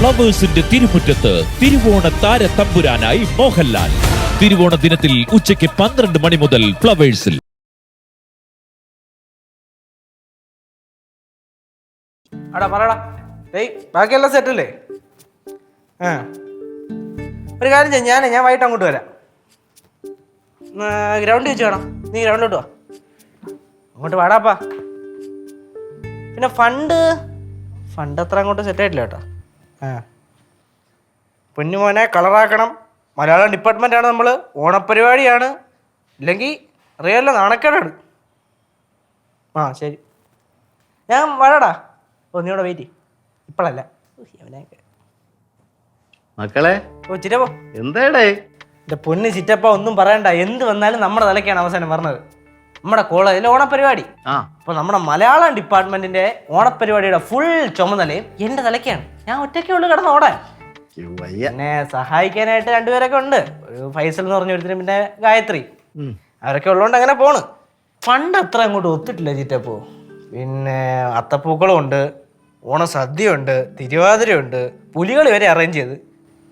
ഫ്ലവേഴ്സിന്റെ തിരുമുറ്റത്ത് തിരുവോണ താര തമ്പുരാനായി മോഹൻലാൽ. തിരുവോണ ദിനത്തിൽ ഉച്ചയ്ക്ക് 12 മണി മുതൽ ഫ്ലവേഴ്സിൽ. ബാക്കിയെല്ലാം സെറ്റല്ലേ? ഒരു കാര്യം ചെയ്യാം, ഞാൻ വൈകിട്ട് അങ്ങോട്ട് വരാം. ഗ്രൗണ്ടിൽ വെച്ച് വേണം, നീ ഗ്രൗണ്ടിലോട്ട് വാ. അങ്ങോട്ട് വാടാപ്പാ. പിന്നെ ഫണ്ട് അത്ര അങ്ങോട്ട് സെറ്റായിട്ടില്ല കേട്ടോ. പൊന്നുമോനെ കളറാക്കണം. മലയാളം ഡിപ്പാർട്ട്മെൻറ്റാണ് നമ്മൾ. ഓണപ്പരിപാടിയാണ്, ഇല്ലെങ്കിൽ അറിയാമല്ലോ നാണക്കേടാണ്. ശരി, ഞാൻ വരാടാ. നീ ഇവിടെ വെയിറ്റ്. ഇപ്പോഴല്ല, മക്കളെ. ചിറ്റപ്പോ എന്താടേ? എൻ്റെ പൊന്ന് ചിറ്റപ്പ, ഒന്നും പറയണ്ട. എന്ത് വന്നാലും നമ്മുടെ തലയ്ക്കാണ് അവസാനം പറഞ്ഞത്. നമ്മുടെ കോളേജിലെ ഓണപ്പരിപാടി. അപ്പോൾ നമ്മുടെ മലയാളം ഡിപ്പാർട്ട്മെന്റിന്റെ ഓണപ്പരിപാടിയുടെ ഫുൾ ചുമതലയും എൻ്റെ തലയ്ക്കാണ്. ഞാൻ ഒറ്റയ്ക്കേ ഉള്ളു കിടന്ന് ഓടാൻ. എന്നെ സഹായിക്കാനായിട്ട് രണ്ടുപേരൊക്കെ ഉണ്ട്. ഒരു ഫൈസൽ എന്ന് പറഞ്ഞ ഒരുത്തിനും പിന്നെ ഗായത്രി. അവരൊക്കെ ഉള്ളതുകൊണ്ട് അങ്ങനെ പോണ്. ഫണ്ട് അത്ര അങ്ങോട്ട് ഒത്തിട്ടില്ല ചിറ്റപ്പോ. പിന്നെ അത്തപ്പൂക്കളും ഉണ്ട്, ഓണസദ്യയുണ്ട്, തിരുവാതിരയുണ്ട്, പുലികളി വരെ അറേഞ്ച് ചെയ്ത്.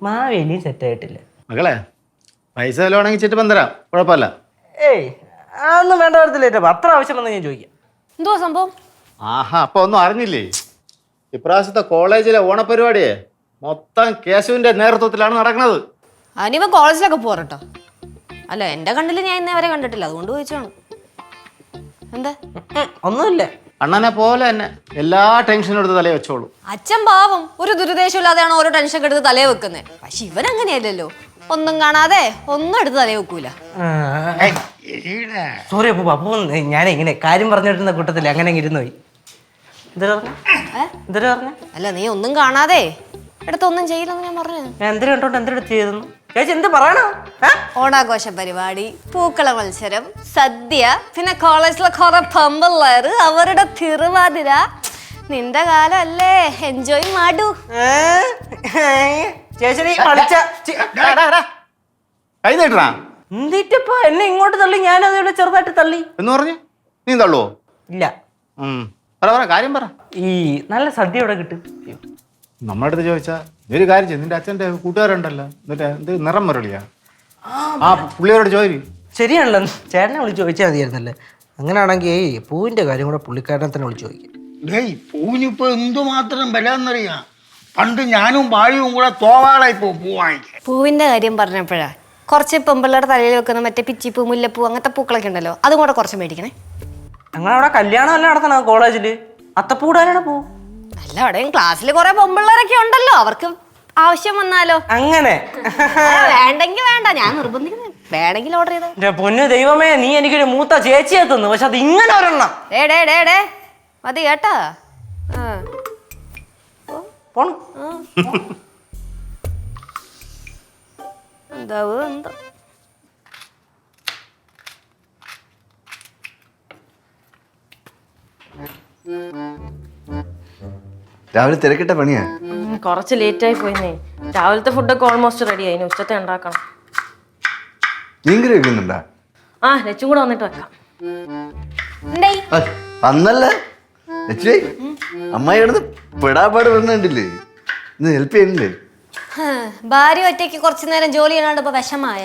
മാവേലിയും സെറ്റായിട്ടില്ല. മക്കളെ, പൈസ വല്ലതാണെങ്കിൽ ചിറ്റപ്പം തരാം, കുഴപ്പമില്ല. ഏയ് അതൊന്നും വേണ്ട വരത്തില്ല. അത്ര ആവശ്യമെന്ന് ഞാൻ ചോദിക്കാം. എന്തോ സംഭവം? അപ്പൊ ഒന്നും അറിഞ്ഞില്ലേ? ഇപ്രാവശ്യത്തെ കോളേജിലെ ഓണപരിപാടിയെ മൊത്തം കേശുവിന്റെ നേതൃത്വത്തിലാണ് നടക്കുന്നത്. അനിവ കോളേജിലൊക്കെ പോരട്ടോ. അല്ല, എന്റെ കണ്ണിൽ ഞാൻ ഇന്നേ വരെ കണ്ടിട്ടില്ല, അതുകൊണ്ട് ചോദിച്ചാണ്. എന്താ? ഒന്നുമില്ല. അണ്ണനെ പോലെ തന്നെ എല്ലാ ടെൻഷനും എടുത്ത് തലയെ വെച്ചോളൂ. അച്ഛൻ പാവം, ഒരു ദുരുദ്ദേശം ഇല്ലാതെയാണ് ഓരോ ടെൻഷൻ എടുത്ത് തലയെ വെക്കുന്നത്. പക്ഷെ ഇവൻ അങ്ങനെയല്ലല്ലോ, ഒന്നും കാണാതെ ഒന്നും എടുത്ത് തലയെ വെക്കൂല. സോറി അപ്പൂ. അപ്പൂ ഞാൻ ഇങ്ങനെ കാര്യം പറഞ്ഞിരുന്ന കൂട്ടത്തില് അങ്ങനെ ഇരുന്നു പോയി. അല്ല, നീ ഒന്നും കാണാതെ എടുത്തൊന്നും ചെയ്യില്ലെന്ന് ഞാൻ പറഞ്ഞു. ഞാൻ എന്തിനു കണ്ടോണ്ട് എന്തെടുത്ത് ചെയ്തെന്നു ചേച്ചി എന്ത് പറയണോ? ഓണാഘോഷ പരിപാടി, പൂക്കള മത്സരം, സദ്യ, പിന്നെ കോളേജിലെ കുറെ പമ്പിള്ളേര്, അവരുടെ തിരുവാതിര. നിന്റെ കാലം അല്ലേ, എൻജോയ് മാടു. ചേച്ചി എന്തിട്ടപ്പോ എന്നെ ഇങ്ങോട്ട് തള്ളി, ഞാൻ അതിവിടെ ചെറുതായിട്ട് തള്ളി എന്ന് പറഞ്ഞു. നീ തള്ളുവോ? ഇല്ല. കാര്യം പറ. ഈ നല്ല സദ്യ ഇവിടെ കിട്ടും. നമ്മുടെ അടുത്ത് ചോദിച്ചാ ഒരു കാര്യം ചെയ്യും. നിന്റെ അച്ഛൻ്റെ കൂട്ടുകാരുണ്ടല്ലോ, എന്നിട്ട് എന്ത് നിറം മരളിയാ? പുള്ളിയോട് ചോദിക്കും. ശരിയാണല്ലോ, ചേട്ടനെ വിളിച്ച് ചോദിച്ചാൽ മതിയായിരുന്നല്ലേ. അങ്ങനെയാണെങ്കിൽ പൂവിന്റെ കാര്യം കൂടെ പുള്ളിക്കാരനെ തന്നെ വിളിച്ച് ചോദിക്കും. പൂവിനിപ്പോ എന്തുമാത്രം വിലയെന്നറിയാം. പണ്ട് ഞാനും ബായുവും കൂടെ തോവാളായി പൂവായി. പൂവിന്റെ കാര്യം പറഞ്ഞപ്പോഴാ കുറച്ച് പെമ്പിള്ളേരുടെ തലയിൽ വെക്കുന്ന മറ്റേ പിച്ചിപ്പൂ, മുല്ലപ്പൂ, അങ്ങനത്തെ പൂക്കളൊക്കെ ഉണ്ടല്ലോ, അതും കൂടെ കുറച്ച് മേടിക്കണേ. ഞങ്ങളവിടെ കല്യാണം എല്ലാം നടത്തണം കോളേജില്. അത്തപ്പൂടാനാണ് പൂ. അല്ല, അവിടെയും ക്ലാസ്സിൽ കുറെ പെമ്പിള്ളേരൊക്കെ ഉണ്ടല്ലോ, അവർക്ക് ആവശ്യം വന്നാലോ. അങ്ങനെ വേണ്ടെങ്കിൽ വേണ്ട, ഞാൻ നിർബന്ധിക്കുന്നു. വേണമെങ്കിൽ ഓർഡർ ചെയ്ത. പൊന്നു ദൈവമേ, നീ എനിക്കൊരു മൂത്ത ചേച്ചിയെ തന്നു, പക്ഷെ അത് ഇങ്ങനെ ഒരെണ്ണം. ഡേ മതി കേട്ടാ. എന്താവോ എന്തോ. രാവിലെ തിരക്കിട്ട പണിയാ. കുറച്ച് ലേറ്റ് ആയി പോയിന്നേ. രാവിലത്തെ ഫുഡൊക്കെ ഓൾമോസ്റ്റ് റെഡി ആയി. ഉച്ചത്തെ ഉണ്ടാക്കണം. മീൻകറി വെക്കുന്നുണ്ടാ? ലച്ചും കൂടെ വന്നിട്ട് വെക്കാം. അന്നല്ലേ ലച്ചു അമ്മായി കിടന്ന് പെടാപ്പാട് പെടുന്നുണ്ടില്ലേ? ഇന്ന് ഹെൽപ്പ് ചെയ്യുന്നില്ലേ? ഭാര്യ ഒറ്റയ്ക്ക് കുറച്ചു നേരം ജോലി ചെയ്യാണ്ട് ഇപ്പൊ വിഷമായ.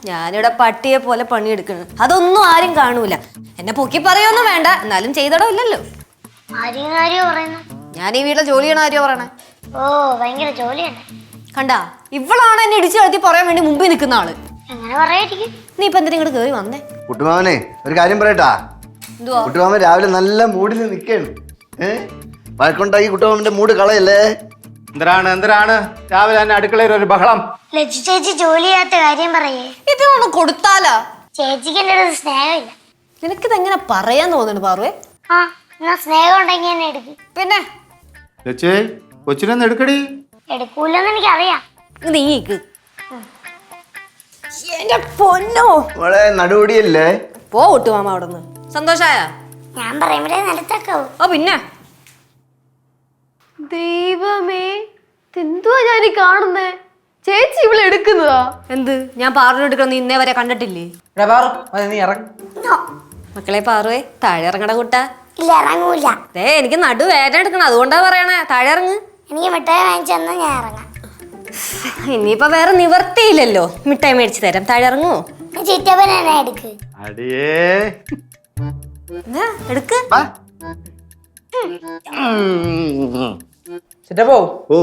ഞാനിവിടെ പട്ടിയെ പോലെ പണിയെടുക്കണം. അതൊന്നും ആരും കാണൂല. എന്നെ പൊക്കി പറയൊന്നും വേണ്ട, എന്നാലും ചെയ്തടോ ഇല്ലല്ലോ. ഞാൻ ഈ വീട്ടിലെ ജോലി ചെയ്യണ ആര്യോ പറയണേ. ഓ, ഭയങ്കര ജോലിയാണ്. കണ്ടാ, ഇവളാണ് എന്നെ ഇടിച്ചു കഴുത്തി പറയാൻ വേണ്ടി മുമ്പിൽ നിൽക്കുന്ന ആള്. നീ ഇപ്പൊ എന്തിനാ ഇങ്ങോട്ട് കേറി വന്നേ? കുട്ടുമാമനെ ഒരു കാര്യം പറയട്ടാ. കുട്ടുമാമൻ രാവിലെ നല്ല മൂഡിൽ നിൽക്കാണ്. വഴക്കുണ്ടാക്കി കുട്ടുമാമന്റെ മൂഡ് കളയല്ലേ. എന്തിനാണ് രാവിലെ തന്നെ അടുക്കളയിൽ ഒരു ബഹളം? ലച്ചു ചേച്ചി ജോലി ചെയ്യാത്ത കാര്യം പറയേ. ഇതൊന്ന് കൊടുത്താലോ? ചേച്ചിക്ക് എന്റെ അടുത്ത് സ്നേഹമില്ല. നിനക്കിതെങ്ങനെ പറയാൻ തോന്നുന്നു പാറുവേ? സ്നേഹം ഉണ്ടെങ്കിൽ എന്നെ എടുക്കും. പിന്നെ കൊച്ചിനൊന്ന് എടുക്കടി. എടുക്കൂലെന്ന് എനിക്കറിയാം. നീക്ക് എന്റെ പൊന്നോ നടുപടിയല്ലേ. പോ കൂട്ടുമാമ അവിടെ നിന്ന്. സന്തോഷായ? ഞാൻ പറയുമ്പോഴേ നിലത്തേക്കാവൂ. പിന്നെ ദൈവമേ, എന്തുവാ ഞാൻ കാണുന്നേ? ചേച്ചി ഇവിടെ എടുക്കുന്നതാ? എന്ത്? ഞാൻ പാറുവിനെ എടുക്കണം നീ ഇന്നേ വരെ കണ്ടിട്ടില്ലേ? നീ ഇറങ്ങ. മക്കളെ പാറുവേ, താഴെ ഇറങ്ങട കൂട്ടാ. ഇല്ല ഇറങ്ങൂല. എനിക്ക് നടു വേദന എടുക്കണം, അതുകൊണ്ടാ പറയണേ. താഴെ ഇറങ്ങ്. എനിക്ക് മിഠായി വാങ്ങിച്ചു തന്നാ ഞാൻ ഇറങ്ങാം. ഇനിയിപ്പോ വേറെ നിവർത്തിയില്ലല്ലോ, മിഠായി മേടിച്ചു തരാം. താഴെ ഇറങ്ങൂ. ചിറ്റപ്പൻ എന്നെ എടുക്ക്. അടിയേ എടുക്ക്. ചിറ്റപ്പോ ഓ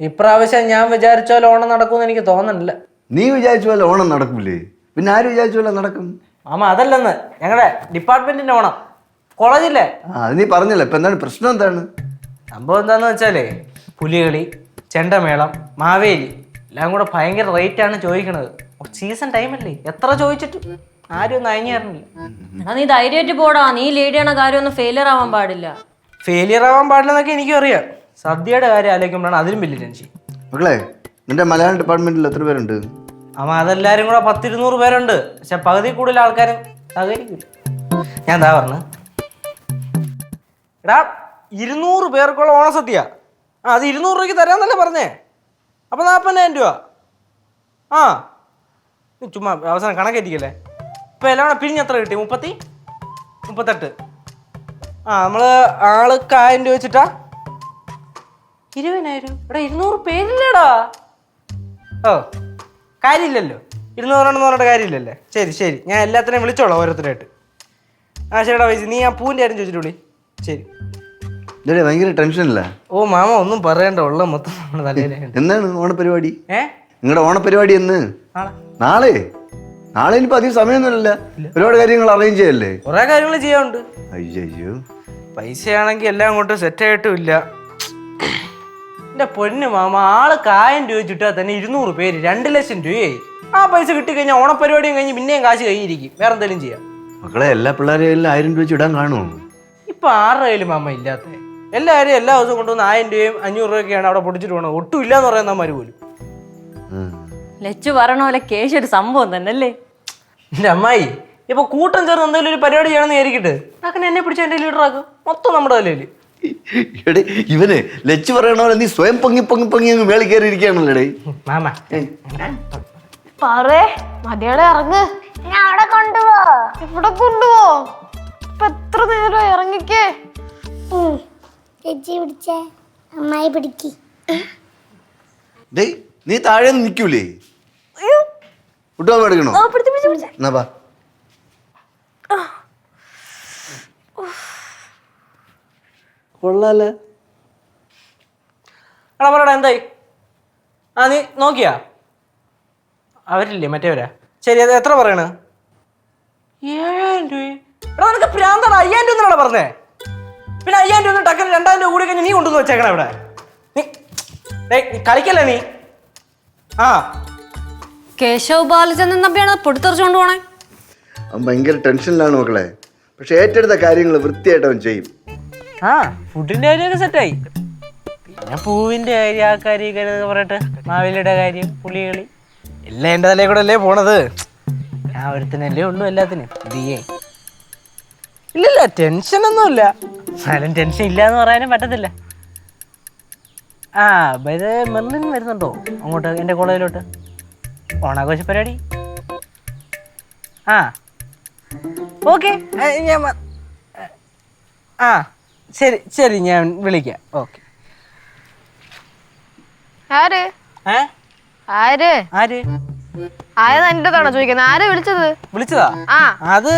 ഇപ്രാവശ്യം ഞാൻ വിചാരിച്ച പോലെ ഓണം നടക്കുമെന്ന് എനിക്ക് തോന്നുന്നില്ല. നീ വിചാരിച്ച പോലെ ഓണം നടക്കൂലേ? പിന്നെ ആര് വിചാരിച്ച പോലെ നടക്കും? മാമ അതല്ലെന്ന്, ഞങ്ങളുടെ ഡിപ്പാർട്ട്മെന്റിന്റെ ഓണം കോളേജില്ലേ. അത് നീ പറഞ്ഞല്ലോ. ഇപ്പൊ എന്താണ് പ്രശ്നം? എന്താണ് സംഭവം? എന്താന്ന് വെച്ചാലേ പുലികളി, ചെണ്ടമേളം, മാവേലി എല്ലാം കൂടെ ഭയങ്കര റേറ്റാണ് ചോദിക്കണത്. സീസൺ ടൈമല്ലേ, എത്ര ചോദിച്ചിട്ട് ആരും ഒന്നും അയഞ്ഞിറങ്ങില്ല. എടാ നീ ധൈര്യമായിട്ട് പോടാ. നീ ലീഡ് ചെയ്യണ കാര്യമൊന്നും ഫെയിലിയർ ആവാൻ പാടില്ല. ഫെയിലിയർ ആവാൻ പാടില്ലെന്നൊക്കെ എനിക്കും അറിയാം. സദ്യയുടെ കാര്യം ആലോചിക്കുമ്പോഴാണ് അതിലും വലിയ ടെൻഷൻ. മക്കളെ, നിന്റെ മലയാളം ഡിപ്പാർട്ട്മെന്റിൽ എത്ര പേരുണ്ട്? അമ്മ അതെല്ലാരും കൂടെ 10-200 പേരുണ്ട്. പക്ഷെ പകുതി കൂടുതൽ ആൾക്കാരും സഹകരിക്കില്ല. ഞാൻ എന്താ പറഞ്ഞു, എടാ 200 പേർക്കുള്ള ഓണസദ്യ, അത് 200 രൂപയ്ക്ക് തരാന്നല്ലേ പറഞ്ഞേ. അപ്പൊ 40,000 രൂപ. ആ നീ ചുമ്മാ അവസാനം കണക്കേറ്റിക്കല്ലേ. ഇപ്പൊ എല്ലാം കൂടെ പിരിഞ്ഞ് എത്ര കിട്ടി? 38. നമ്മള് ആൾക്ക് 1000 രൂപ വെച്ചിട്ടാ 20,000. എടാ 200 പേരില്ലേടാ. ഓ കാര്യമില്ലല്ലോ, 200 പറഞ്ഞിട്ട് കാര്യമില്ലല്ലേ. ശരി ശരി, ഞാൻ എല്ലാത്തിനെയും വിളിച്ചോളാം ഓരോരുത്തരായിട്ട്. ശരിടാ വയസ്സ്, നീ ആ പൂവിൻ്റെ കാര്യം ചോദിച്ചിട്ട് വിളി. ശരി. ഭയങ്കര ടെൻഷനില്ല? ഓ മാമ ഒന്നും പറയണ്ട, ഉള്ള മൊത്തം നമ്മുടെ തലയിലുണ്ട്. എന്താണ് ഓണപരിപാടി? നിങ്ങളുടെ ഓണപരിപാടി എന്ന്? നാളെ? നാളെ ഇനിയിപ്പോ അധികം സമയമൊന്നുമില്ല. ഒരുപാട് കാര്യങ്ങൾ അറേഞ്ച് ചെയ്യല്ലേ? കുറെ കാര്യങ്ങൾ ചെയ്യാനുണ്ട്. അയ്യോ, പൈസയാണെങ്കിൽ എല്ലാം അങ്ങോട്ട് സെറ്റായിട്ടും ഇല്ല. എന്റെ പൊന്നു മാമ, ആള് 1000 രൂപ ചുറ്റാൽ തന്നെ 200 പേര് 2 ലക്ഷം രൂപയായി. ആ പൈസ കിട്ടിക്കഴിഞ്ഞാൽ ഓണപരിപാടിയും കഴിഞ്ഞ് പിന്നെയും കാശ് കഴിഞ്ഞിരിക്കും. വേറെ എന്തെങ്കിലും ചെയ്യാം. മക്കളെ, എല്ലാ പിള്ളേരെയും 1000 രൂപ വെച്ച് ഇടാൻ കാണുമോ? ഇപ്പൊ 6 രൂപയിലും മാമ ഇല്ലാത്ത എല്ലാവരും എല്ലാ ദിവസവും കൊണ്ടുവന്ന് 1000 രൂപയും 500 രൂപയൊക്കെയാണ് അവിടെ പൊടിച്ചിട്ട് പോകണം. ഒട്ടും ഇല്ലാന്ന് പറയുന്നമാര് പോലും. ലച്ചു പറയണ പോലെ കേശ് ഒരു സംഭവം തന്നെ അല്ലേ? എന്റെ അമ്മായി ഇപ്പൊ കൂട്ടം ചേർന്ന് എന്തെങ്കിലും ഒരു പരിപാടി ചെയ്യണമെന്ന് വിചാരിക്കട്ടെ, അങ്ങനെ എന്നെ പിടിച്ച എന്റെ ലീഡർ ആക്കും. മൊത്തം നമ്മുടെ തലയില്. ഇവന് ലച്ചു പറയണ പോലെ നീ സ്വയം പൊങ്ങി പൊങ്ങി പൊങ്ങി അങ്ങ് മേളിൽ കയറി ഇരിക്കുകയാണല്ലേ മാമ. പറേ മതിയോടെ ഇറങ്ങ്. ഞാൻ അവിടെ കൊണ്ടുപോ. ഇവിടെ കൊണ്ടുപോ. ഇപ്പൊ എത്ര നേരം ഇറങ്ങിക്കേ. ചേച്ചി പിടിച്ചേ, അമ്മായി പിടിക്ക്. നീ താഴെ നിൽക്കൂലേ? കുട്ടുവാൻ എടുക്കണോ? എന്നാ ബാ. കൊള്ളാലേ. എടാ പറയടാ, എന്തായി? നീ നോക്കിയാ? അവരില്ലേ മറ്റേവരാ? ശരി, അത് എത്ര പറയണ? 7000 രൂപ. എടാ നിനക്ക് പ്രാന്താടാ. 5000 രൂപ എന്നാടാ പറഞ്ഞേ. പിന്നെ 5000 രൂപ ടക്കന് 2000 രൂപ കൂടി കഴിഞ്ഞ് നീ കൊണ്ടുവന്ന് വെച്ചേക്കണ ഇവിടെ. നീ കളിക്കല്ലേ നീ? കേശവ് ബാലചന്ദ്രൻ തമ്പിയാണ് പൊടിത്തെറിച്ചോണ്ട് പോണേ. അവൻ ഭയങ്കര ടെൻഷനിലാണ് മക്കളെ. പക്ഷെ ഏറ്റെടുത്ത കാര്യങ്ങൾ വൃത്തിയായിട്ട് അവൻ ചെയ്യും. ഫുഡിന്റെ കാര്യമൊക്കെ സെറ്റായി. പിന്നെ പൂവിന്റെ കാര്യം, ആ കാര്യം പറയട്ടെ, മാവേലിയുടെ കാര്യം, പുളികളി എല്ലാം എൻ്റെ തലയിൽ കൂടെ അല്ലേ പോണത്. ഞാൻ ഒരുത്തിനല്ലേ ഉള്ളൂ എല്ലാത്തിനും. ദിയേ ഇല്ലല്ല, ടെൻഷനൊന്നുമില്ല. എന്നാലും ടെൻഷൻ ഇല്ല എന്ന് പറയാനും പറ്റത്തില്ല. ഇത് മെർലിൻ വരുന്നുണ്ടോ അങ്ങോട്ട് എൻ്റെ കോളേജിലോട്ട്? ഓണാഘോഷ പരിപാടി. ഓക്കെ, ഞാൻ ശരി ശരി, ഞാൻ വിളിക്കാം. ഓക്കെ. ആര് ആര് ആര് ആര് എന്റെതാണോ ചോദിക്കുന്നത്? ആര് വിളിച്ചതാ? അത്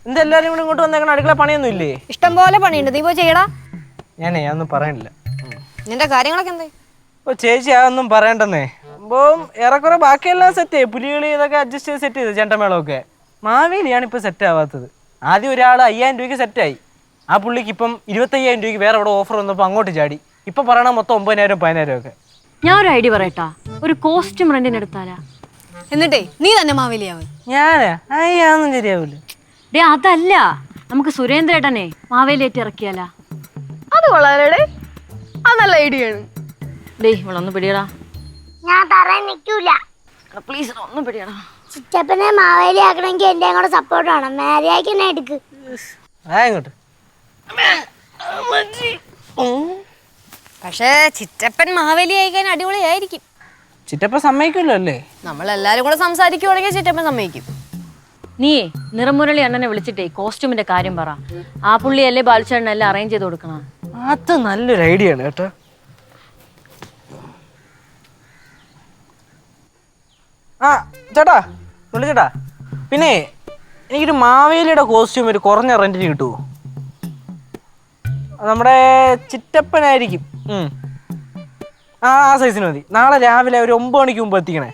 എന്തെല്ലാരും കൂടി ഇങ്ങോട്ട് വന്നേക്കണ? അടുക്കള പണിയൊന്നും ഇല്ലേ? ഇഷ്ടം പോലെ പണിയുണ്ട്, നീ പോയി ചെയ്യടാ. ഞാനൊന്നും പറയണില്ല. നിന്റെ കാര്യങ്ങളൊക്കെ എന്തായി? ചേച്ചി അതൊന്നും പറയണ്ടെന്നേ. അപ്പം ഏറെക്കുറെ ബാക്കിയെല്ലാം സെറ്റ്. പുലികളി ഇതൊക്കെ അഡ്ജസ്റ്റ് ചെയ്ത് സെറ്റ് ചെയ്ത് ചെണ്ടമേളമൊക്കെ. മാവേലിയാണ് ഇപ്പൊ സെറ്റ് ആവാത്തത്. ആദ്യം ഒരാൾ 5000 രൂപയ്ക്ക് സെറ്റായി. ആ പുള്ളിക്ക് ഇപ്പം 25,000 രൂപയ്ക്ക് വേറെ ഇവിടെ ഓഫർ വന്നപ്പോൾ അങ്ങോട്ട് ചാടി. ഇപ്പൊ പറയണ മൊത്തം 9,000-10,000 ഒക്കെ. ഞാൻ ഒരു ഐഡിയ പറയട്ടാ, ഒരു കോസ്റ്റ്യൂം റെന്റിന് എടുത്താലാ? എന്നിട്ടേ നീ തന്നെ മാവേലിയാവ്. ഞാനൊന്നും ശരിയാവൂല. ഡേ അതല്ല, നമുക്ക് സുരേന്ദ്രേട്ടനെ മാവേലിയേറ്റ് ഇറക്കിയാലാ? അത് കൊള്ളാലേ, അത് നല്ല ഐഡിയ ആണ്. ഡേ ഇവളൊന്ന് പിടിയടാ. ഞാൻ തറാൻ നിൽക്കൂല. പ്ലീസ് ഒന്ന് പിടിയടാ. ചിറ്റപ്പനെ മാവേലി ആക്കണമെങ്കിൽ എന്റെ കൂടെ സപ്പോർട്ട് വേണം. മാരിയാക്കി എന്നെ എടുക്ക്. ഇങ്ങോട്ട്. പക്ഷേ ചിറ്റപ്പൻ മാവേലി ആയിക്കാൻ അടിപൊളിയായിരിക്കും. ചിറ്റപ്പ സമ്മതിക്കുമല്ലോ അല്ലേ? നമ്മളെല്ലാരും കൂടെ സംസാരിക്കുവാണെങ്കിൽ ചിറ്റപ്പൻ സമ്മതിക്കും. നീയേ നിറമുരളി അണ്ണനെ വിളിച്ചിട്ടേ കോസ്റ്റ്യൂമിന്റെ കാര്യം പറ. ആ പുള്ളിയല്ലേ ബാലുച്ചേട്ടൻ എല്ലാം അറേഞ്ച് ചെയ്ത് കൊടുക്കണം. അത് നല്ലൊരു ഐഡിയ ആണ് കേട്ടോ. ആ ചേട്ടാ വിളിച്ചേട്ടാ, പിന്നെ എനിക്കൊരു മാവേലിയുടെ കോസ്റ്റ്യൂം ഒരു കുറഞ്ഞ റെന്റിന് കിട്ടുമോ? നമ്മുടെ ചിറ്റപ്പനായിരിക്കും. ആ സൈസിന് മതി. നാളെ രാവിലെ ഒരു 9 മണിക്ക് മുമ്പ് എത്തിക്കണേ.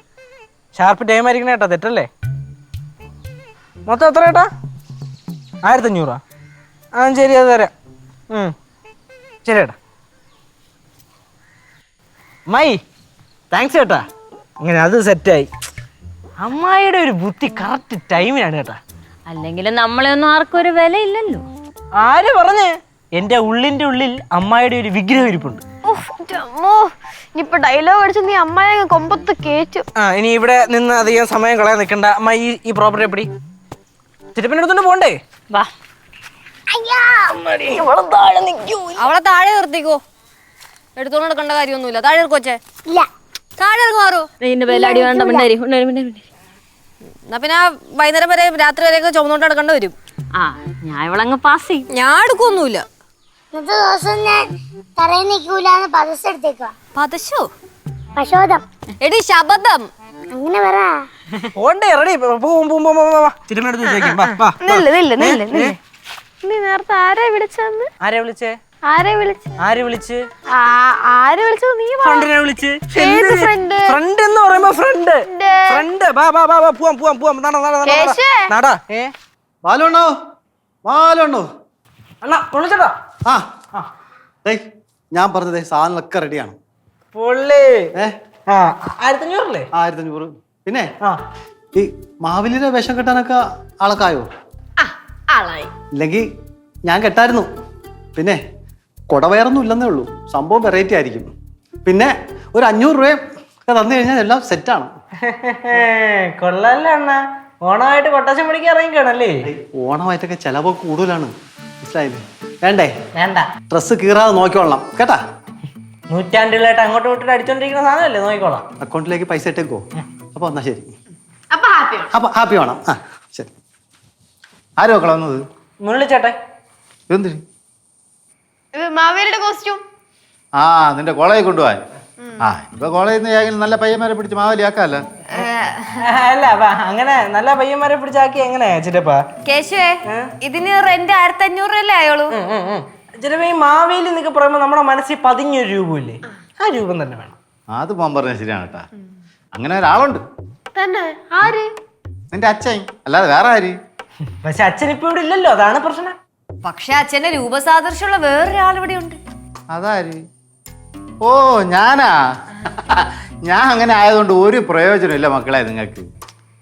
ഷാർപ്പ് ടൈം ആയിരിക്കണേ ഏട്ടാ, തെറ്റല്ലേ? മൊത്തം എത്ര ഏട്ടാ? 1500. ആ ശരി, അത് തരാം. ശരി ഏട്ടാ. മൈ താങ്ക്സ് ചേട്ടാ. അങ്ങനെ അത് സെറ്റായി. അമ്മായിയുടെ ഒരു ബുദ്ധി കറക്റ്റ് ടൈമിനാണ് കേട്ടാ. അല്ലെങ്കിൽ നമ്മളെ ഒന്നും ആർക്കും ഒരു വില ഇല്ലല്ലോ. ആര് പറഞ്ഞേ? എൻ്റെ ഉള്ളിൻ്റെ ഉള്ളിൽ അമ്മായിയുടെ ഒരു വിഗ്രഹം ഇരിപ്പുണ്ട്. ഇനിയിപ്പൊ ഡയലോഗ് അടിച്ച് നീ അമ്മായി കൊമ്പത്ത് കേറ്റു. ഇനി ഇവിടെ നിന്ന് അധികം സമയം കളയാൻ നിൽക്കണ്ട. അമ്മായി ഈ പ്രോപ്പർട്ടി എപ്പടി ചിറ്റപ്പൻ്റെ അടുത്തോണ്ട് പോണ്ടേ? വാ, അവളെ താഴെ നിർത്തിക്കോ. എടുത്തോണ്ട് നടക്കേണ്ട കാര്യമൊന്നുമില്ല. താഴെ ഇറക്കോച്ചേ. ഇല്ല. താഴെ ഇറങ്ങാറോ? നിന്റെ വേലാടി വേണ്ട. മിണ്ടാരി. എന്നാ പിന്നെ വൈകുന്നേരം വരെ രാത്രി വരെയൊക്കെ ചുമന്നോണ്ട് നടക്കേണ്ടി വരും. ആ, ഞാൻ ഇവളങ്ങ് പാസ് ചെയ്യും. ഞാൻ എടുക്കൊന്നുമില്ല. ഇന്നത്തെ ദിവസം ഞാൻ തറയിൽ നിൽക്കൂലെന്ന് പദസ് എടുത്തേക്കുവാ. പതശോ? പശോദം. എടി ശബദം. അങ്ങനെ പറ. പോണ്ടേ? റെഡി. ചിറ്റപ്പൻ്റെ അടുത്ത് ചോദിക്കാം. നീ നേരത്തെ ആരെ വിളിച്ചെന്ന്? ആരെ വിളിച്ചേ? ആരെ വിളിച്ചു? ആര് വിളിച്ച്? ആരെ വിളിച്ചത്? നീ ഫ്രണ്ടിനെ വിളിച്ച്. ഏത് ഫ്രണ്ട്? ഫ്രണ്ട് എന്ന് പറയുമ്പോ ഫ്രണ്ട്. ഫ്രണ്ട്. പോവാം. നടാ. ബാലുണ്ടോ? ബാലുണ്ടോ? അണ്ണാ വിളിച്ചടാ. ആ ഡേയ്, ഞാൻ പറഞ്ഞതേ സാധനങ്ങളൊക്കെ റെഡിയാണ്. പൊള്ളി. 1500 1500. പിന്നെ ഈ മാവേലിയുടെ വേഷം കെട്ടാനൊക്കെ ആളൊക്കായോ? ആളായി. ഇല്ലെങ്കിൽ ഞാൻ കെട്ടായിരുന്നു. പിന്നെ കുടവയറൊന്നും ഇല്ലെന്നേ ഉള്ളൂ. സംഭവം വെറൈറ്റി ആയിരിക്കും. പിന്നെ ഒരു 500 രൂപയും ഒക്കെ തന്നു കഴിഞ്ഞാൽ എല്ലാം സെറ്റാണ്. കൊള്ളല്ലേ അണ്ണാ? ഓണമായിട്ട് കൊട്ടാശം പിടിക്കാൻ ഇറങ്ങിക്കാണല്ലേ? ഓണമായിട്ടൊക്കെ ചിലവ് കൂടുതലാണ്, മനസ്സിലായില്ലേ? വേണ്ടേ? വേണ്ട. ഡ്രസ്സ് കീറാതെ നോക്കിക്കൊള്ളാം കേട്ടാ. നൂറ്റാണ്ടുകളായിട്ട് അങ്ങോട്ടും ഇങ്ങോട്ടും അടിച്ചോണ്ടിരിക്കുന്ന സാധനമല്ലേ, നോക്കിക്കോളാം. അക്കൗണ്ടിലേക്ക് പൈസ ഇട്ടേക്കോ? അപ്പൊ എന്നാ ശരി. അപ്പൊ ഹാപ്പി വേണം. ആ ശരി. ആര് നോക്കളാ വന്നത്? മുരളിച്ചേട്ടെ. എന്തിന്? മാവേലിയുടെ കോസ്റ്റ്യൂം. നിന്റെ കോളേജിൽ കൊണ്ടുപോവാൻ. ഇപ്പൊ കോളേജിൽ നിന്ന് നല്ല പയ്യന്മാരെ പിടിച്ച് മാവേലി ആക്കാല്ല. അല്ല അങ്ങനെ നല്ല പയ്യന്മാരെ പിടിച്ചാക്കി എങ്ങനെയാ ചിറ്റപ്പാ? കേശുവേ, ഇതിന് റെന്റ് 1500 അല്ലേ ആയോളൂ? ചിലപ്പോ ഈ മാവേലി എന്നൊക്കെ പറയുമ്പോ നമ്മുടെ മനസ്സിൽ 15 രൂപയില്ലേ, ആ രൂപം തന്നെ വേണം. അത് പോകാൻ പറഞ്ഞ ശരിയാണ് കേട്ടാ. അങ്ങനെ ഒരാളുണ്ട്. തന്നെ? ആര്? നിന്റെ അച്ഛൻ, അല്ലാതെ വേറെ ആര്? പക്ഷെ അച്ഛൻ ഇപ്പൊ ഇവിടെ ഇല്ലല്ലോ, അതാണ് പ്രശ്നം. പക്ഷെ അച്ഛന്റെ രൂപസാദൃശ്യമുള്ള വേറൊരാൾ ഇവിടെ ഉണ്ട്. അതാര്? ഓ ഞാനാ. ഞാൻ അങ്ങനെ ആയതുകൊണ്ട് ഒരു പ്രയോജനമില്ല മക്കളെ നിങ്ങൾക്ക്.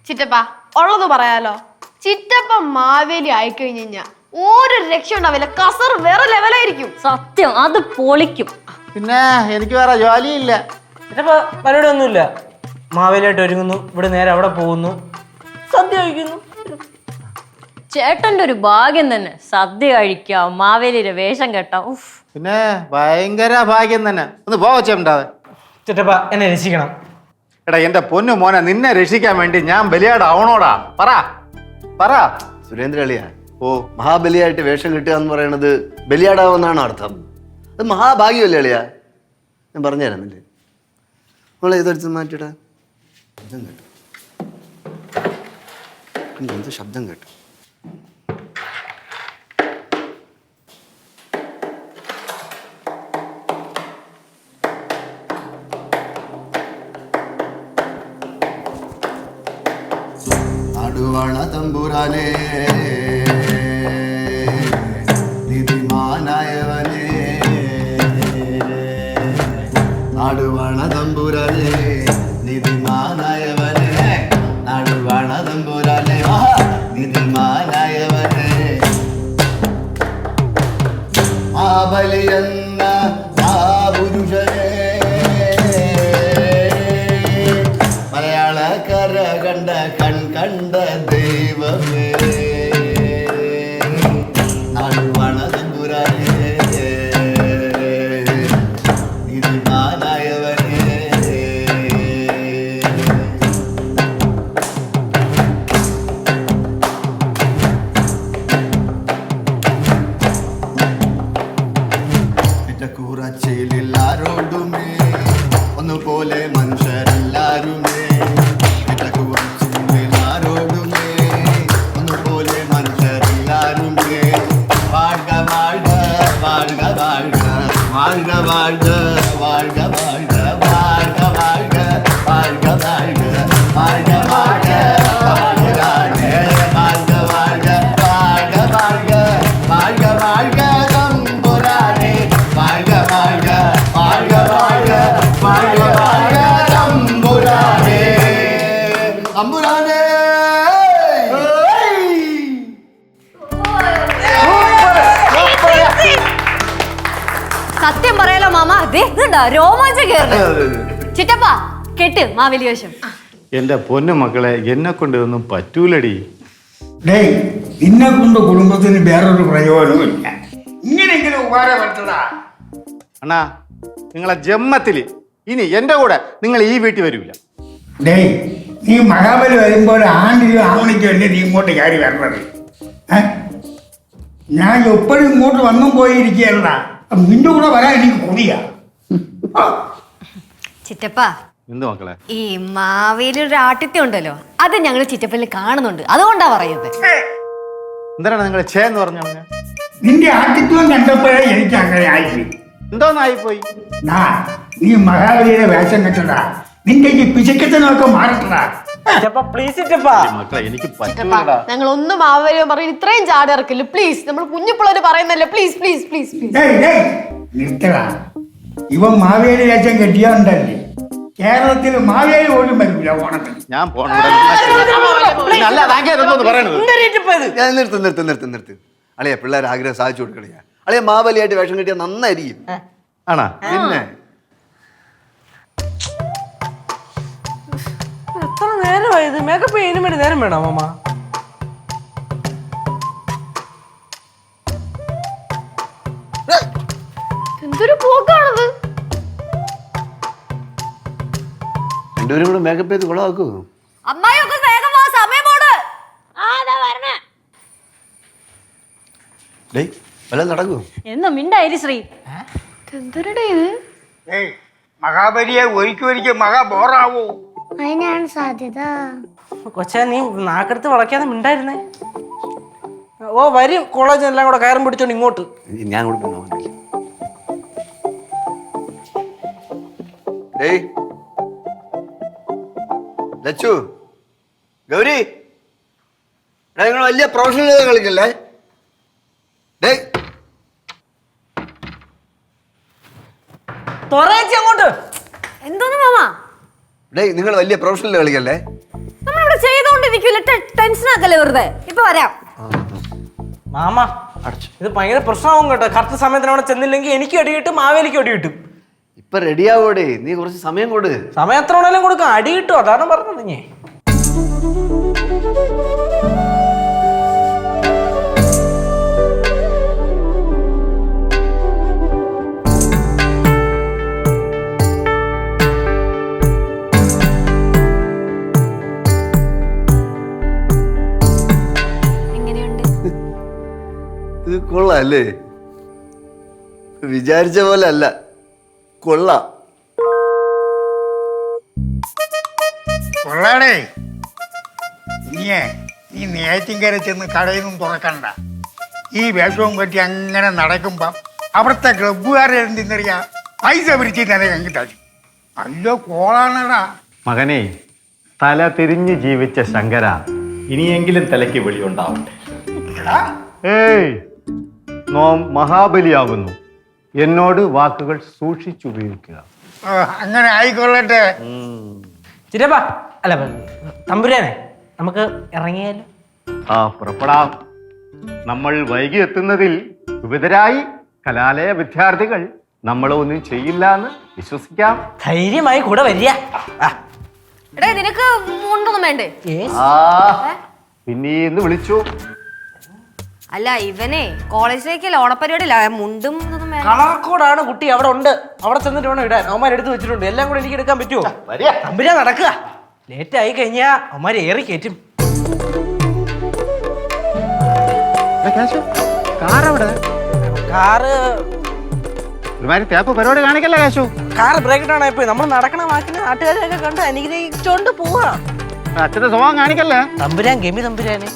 ചിറ്റപ്പ ഉള്ളത് പറയാലോ. ചിറ്റപ്പ മാവേലി ആയിക്കഴിഞ്ഞു കഴിഞ്ഞാ ഒരു രക്ഷ ഉണ്ടാവില്ല. കസർ വേറെ ലെവലായിരിക്കും. സത്യം, അത് പൊളിക്കും. പിന്നെ എനിക്ക് വേറെ ജോലിയില്ല. ചിറ്റപ്പ പരിപാടി ഒന്നുമില്ല. മാവേലിയായിട്ട് ഒരുങ്ങുന്നു, ഇവിടെ നേരെ അവിടെ പോകുന്നു, സദ്യ കഴിക്കുന്നു. ചേട്ടന്റെ ഒരു ഭാഗ്യം തന്നെ. സദ്യ കഴിക്കാം, മാവേലിയുടെ വേഷം കെട്ടാം. പിന്നെ ഭയങ്കര ഭാഗ്യം തന്നെ. ഒന്ന് പോവച്ചുണ്ടാവേ. ചിറ്റപ്പ എന്നെ രക്ഷിക്കണം. എടാ എന്റെ പൊന്നു മോനെ, നിന്നെ രക്ഷിക്കാൻ വേണ്ടി ഞാൻ ബലിയാടാവണോടാ? പറ. സുരേന്ദ്ര അളിയാ, മഹാബലിയായിട്ട് വേഷം കിട്ടുക എന്ന് പറയണത് ബലിയാടാവെന്നാണ് അർത്ഥം. അത് മഹാഭാഗ്യമല്ലേ അളിയാ? ഞാൻ പറഞ്ഞുതരാന്നില്ലേ? നമ്മളെ ഇതെടുത്ത് മാറ്റിയിടാ. ശബ്ദം കേട്ടു. എന്ത് ശബ്ദം കേട്ടു? നടുവണ തമ്പുരാനേ, നിധിമാനായവനേ, നടുവണ തമ്പുരാനേ, നിധിമാനായവനേ, നടുവണ തമ്പുരാനേ, നിധിമാനായവനേ, മാബലിയെന്ന മഹാപുരുഷനേ, മലയാളക്കര കണ്ട കണ്ട ദൈവമേ, നടുവണ തമ്പുരാനേ, നിധിമാനായവനേ. കുറച്ചിലാരോടുമേ ഒന്നുപോലെ മനുഷ്യരെല്ലാരുമേ കുറച്ചിലാരോടുമേ ഒന്നുപോലെ മനുഷ്യരെല്ലാരുമേ வாழ்க வாழ்க வாழ்க வாழ்க வாழ்க வாழ்க வாழ்க வாழ்க வாழ்க வாழ்க வாழ்க வாழ்க வாழ்க வாழ்க സത്യം പറയാലോ മാമ, രോമാഞ്ചം കേറുന്നു. ചിറ്റപ്പ കെട്ട് മാവേലി വേഷം. എന്റെ പൊന്നു മക്കളെ, എന്നെ കൊണ്ട് ഇതൊന്നും പറ്റൂലടി. ഡേയ്, നിന്നെ കൊണ്ട് കുടുംബത്തിന് വേറൊരു പ്രയോജനവും ഇല്ല. ഇങ്ങനെയെങ്കിലും ഉപകാരപ്പെട്ടതാ. അണ്ണാ, നിങ്ങളെ ജന്മത്തില് ഇനി എന്റെ കൂടെ നിങ്ങൾ ഈ വീട്ടിൽ വരൂല. ഡേയ്, നീ മഹാബലി വരുമ്പോൾ ആണ്ടിലും ആവണിക്കും അല്ലേ നീ ഇങ്ങോട്ട് കയറി വരണത്? ഞാൻ എപ്പോഴും ഇങ്ങോട്ട് വന്നും പോയിരിക്കുകയല്ല. നിന്റെ കൂടെ വരാൻ എനിക്ക് കൊതിയാ. ചിറ്റപ്പ, എന്ത് മക്കളെ? ഈ മാവേലി ഒരു ആട്ടിത്യം ഉണ്ടല്ലോ, അത് ഞങ്ങൾ ചിറ്റപ്പനിൽ കാണുന്നുണ്ട്, അതുകൊണ്ടാ പറയുന്നത്. എന്താണ് നിങ്ങൾ എന്ന് പറഞ്ഞു? നിന്റെ ആട്ടിത്വം കണ്ടപ്പോഴേ എനിക്ക് അങ്ങനെ ആയിപ്പോയി. എന്തോന്നായിപ്പോയി? നീ മഹാബലിയുടെ വേഷം കെട്ടടാ. നിന്റെ ഈ പിശക്കത്തിനൊക്കെ മാറട്ടടാ. മക്കളെ, എനിക്ക് പറ്റൂലടാ. ഞങ്ങൾ ഒന്നും മാവേലിയോ പറയും ഇത്രയും ചാടി ഇറക്കില്ല. പ്ലീസ്, നമ്മൾ കുഞ്ഞിപ്പിള്ളേര് പറയുന്നല്ലേ. Please please please please. നിർത്തടാ. ഇവൻ മാവേലി വേഷം കെട്ടിയോണ്ടല്ലേ കേരളത്തിൽ മാവേലി പോലും വരില്ല ഓണത്തിന്. ഞാൻ നിർത്ത്. അളിയ പിള്ളേർ ആഗ്രഹം സാധിച്ചു കൊടുക്കണേ. അളിയ മാവേലിയായിട്ട് വേഷം കിട്ടിയാൽ നന്നായിരിക്കും. ആണാ? പിന്നെ എത്ര നേരമായത് മേക്കപ്പ് ചെയ്യുന്നതിന് വേണ്ടി നേരം വേണം അമ്മ? എന്തൊരു പോക്കാണത്. രണ്ടുപേരും കൂടെ മേക്കപ്പ് ചെയ്ത് കുളമാക്കൂ. അമ്മായി ഒക്കെ വേഗം വാ, സമയം പോട്. ഡേയ്, വല്ലതും നടക്കൂ. എന്ന് മിണ്ടായി ശ്രീ. എന്തൊരുടേ ഇത്? മഹാബലിയെ ഒരിക്കൽ മഹാ ബോറാവോ? അതിനാണ് സാധ്യത. കൊച്ചാ, നീ നാക്കെടുത്ത് വളയ്ക്കാതെ മിണ്ടായിരുന്നേ. ഓ വരും, കോളേജ് എല്ലാം കൂടെ കയറും പിടിച്ചോണ്ട് ഇങ്ങോട്ട്. ഞാൻ കൂടെ പോകാൻ. ഡേയ് ലച്ചു, ഗൗരി, നിങ്ങൾ വലിയ പ്രൊഫഷണൽ കളിക്കല്ലേ? ഡേയ് അങ്ങോട്ട്. എന്തോന്ന് മാമാ? ഡേയ്, നിങ്ങൾ വലിയ പ്രൊഫഷണൽ കളിക്കല്ലേ? നമ്മളിവിടെ ചെയ്തോണ്ടിരിക്കില്ല, ടെൻഷൻ ആക്കല്ലേ വെറുതെ. ഇപ്പൊ വരാം മാമ. ഇത് ഭയങ്കര പ്രശ്നമാവും കേട്ടോ. കറക്റ്റ് സമയത്തിന് അവിടെ ചെന്നില്ലെങ്കിൽ എനിക്ക് അടി കിട്ടും, മാവേലിക്ക് അടി കിട്ടും. ഇപ്പൊ റെഡിയാവോടെ, നീ കുറച്ച് സമയം കൊടു. സമയം എത്ര വേണേലും കൊടുക്കാം, അടി കിട്ടും. അതാണ് പറഞ്ഞത്. ഞാൻ ഇത് കൊള്ളാല്ലേ? വിചാരിച്ച പോലെ അല്ല, കൊള്ളാം. കൊള്ളാടേ. നീ നേറ്റിങ്കര ചെന്ന് കടയൊന്നും തുറക്കണ്ട. ഈ വേഷവും കെട്ടി അങ്ങനെ നടക്കുമ്പം അവിടുത്തെ ക്ലബ്ബുകാരെ എന്തെന്നറിയാ പൈസ പിരിച്ച് തന്നെ കണ്ടിട്ടായി. നല്ല കോളാണടാ. മകനെ, തല തിരിഞ്ഞ് ജീവിച്ച ശങ്കര, ഇനിയെങ്കിലും തലയ്ക്ക് വെളിയുണ്ടാവട്ടെ. ഏയ്, നോം മഹാബലിയാകുന്നു. എന്നോട് വാക്കുകൾ സൂക്ഷിച്ചുപയോഗിക്കുക. അങ്ങനെ ആയിക്കൊള്ളട്ടെ. ചിറ്റപ്പ, അല്ല തമ്പുരാനെ, നമുക്ക് ഇറങ്ങിയാലോ? പുറപ്പെടാം. നമ്മൾ വൈകി എത്തുന്നതിൽ വിവിധരായി കലാലയ വിദ്യാർത്ഥികൾ നമ്മളൊന്നും ചെയ്യില്ല എന്ന് വിശ്വസിക്കാം. ധൈര്യമായി കൂടെ വരിക. എടേ, നിനക്ക് മുണ്ടൊന്നും വേണ്ടേ? പിന്നെ ഇന്ന് വിളിച്ചു. അല്ല, ഇവനെ കോളേജിലേക്ക് ഓണപ്പരിപാടിയില്ല, മുണ്ടും കളർ കോഡാണ് കുട്ടി. അവിടെ ഉണ്ട്, അവിടെ ചെന്നിട്ട് വേണം ഇടാൻ. അവന്മാർ എടുത്ത് വെച്ചിട്ടുണ്ട്. എല്ലാം കൂടെ എനിക്ക് എടുക്കാൻ പറ്റുമോ? തമ്പുരാൻ നടക്കുക. ലേറ്റ് ആയി കഴിഞ്ഞാ അവന്മാർ ഏറി കയറ്റും. കാറ് ഒരുമാതിരി തേപ്പ് പരിപാടി കാണിക്കല്ലേ കേശു. കാർ ബ്രേക്ക് ഡൗൺ ആയിപ്പോയി. നമ്മൾ നടക്കണ വാക്കിന് നാട്ടുകാരെയൊക്കെ കണ്ട് അനുഗ്രഹിച്ചോണ്ട് പോവാ. അച്ഛന്റെ സ്വഭാവം കാണിക്കല്ലേ. തമ്പുരാൻ ഗമി തമ്പുരാന്